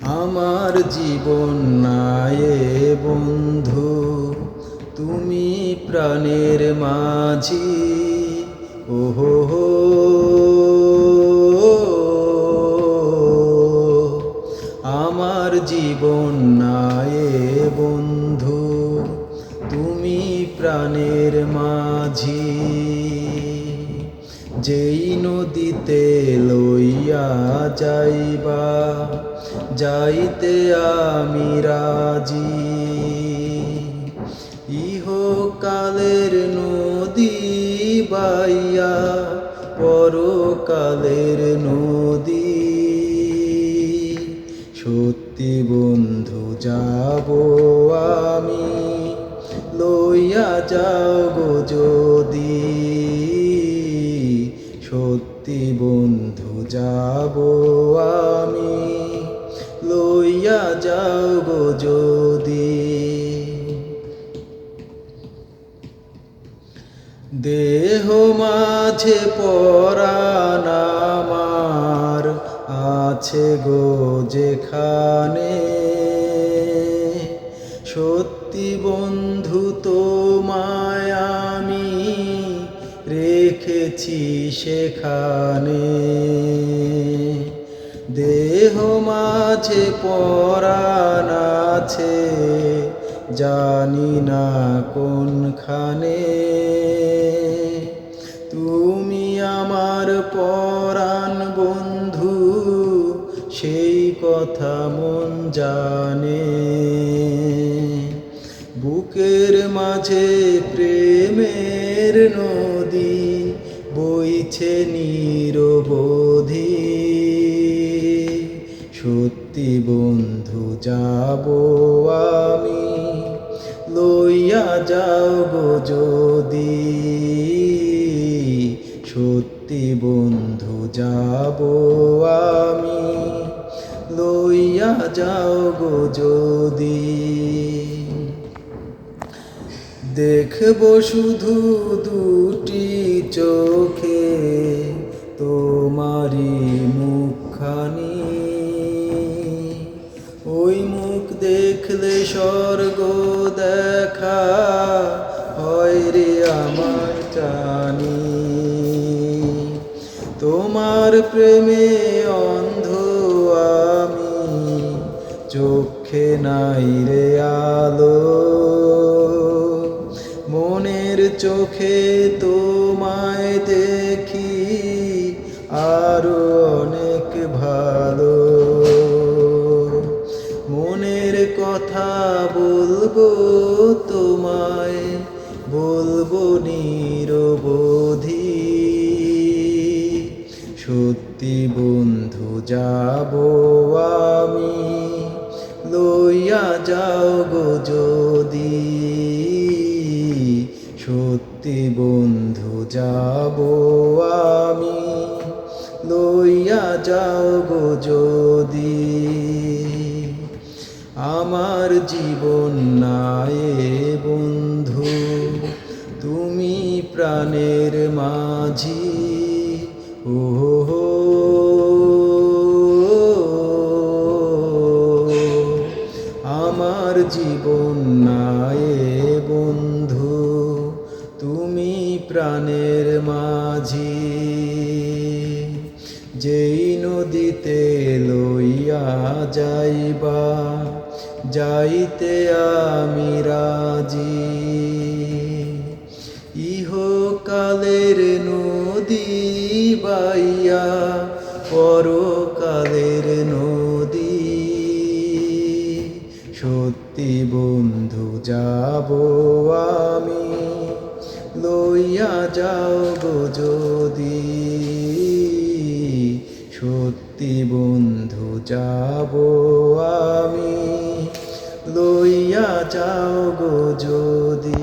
আমার জীবন নায়ে বন্ধু, তুমি প্রাণের মাঝি। ওহো হো, আমার জীবন নায়ে বন্ধু, তুমি প্রাণের মাঝি। যেই নদীতে লইয়া যাইবা, যাইতে আমি রাজি। ইহকালের নদী বাইয়া পরকালের নদী। সত্যি বন্ধু যাব আমি, লইয়া যাও গো যদি। সত্যি বন্ধু যাব আমি, লইয়া যাও গো যদি। দেহ মাঝে পরাণ আমার আছে গো যেখানে, সত্যি বন্ধু তোমায় আমি রেখেছি সেখানে। দেহ মাঝে পরাণ আছে জানি না কোনখানে। তুমি আমার পরাণ বন্ধু, সেই কথা মন জানে। বুকের মাঝে প্রেমের নদী বইছে নিরবধি। সত্যি বন্ধু যাব আমি, লইয়া যাও গো যদি। সত্যি বন্ধু যাব আমি, লইয়া যাও গো যদি। দেখব শুধু দুটি চোখে তোমারি মুখখানি। ওই মুখ দেখলে স্বর্গ দেখা হয় রে আমার জানি। তোমার প্রেমে অন্ধ আমি, চোখে নাই রে আলো। মনের চোখে তোমায় দেখি আরো অনেক ভালো। মনের কথা বলবো তোমায়, বলবো নিরবধি। সত্যি বন্ধু যাব আমি, লইয়া যাও গো যদি। সত্যি বন্ধু যাব আমি, লইয়া যাও গো যদি। আমার জীবন নায়ে বন্ধু, তুমি প্রাণের মাঝি। ওহো, আমার জীবন নায়ে বন্ধু, তুমি প্রাণের মাঝি। যেই নদীতে লইয়া যাইবা, যাইতে আমি রাজি। ইহকালের নদী বাইয়া পরকালের নদী। সত্যি বন্ধু যাব আমি, লইয়া যাও গো যদি। সত্যি বন্ধু যাব আমি, লইয়া যাও গো যদি।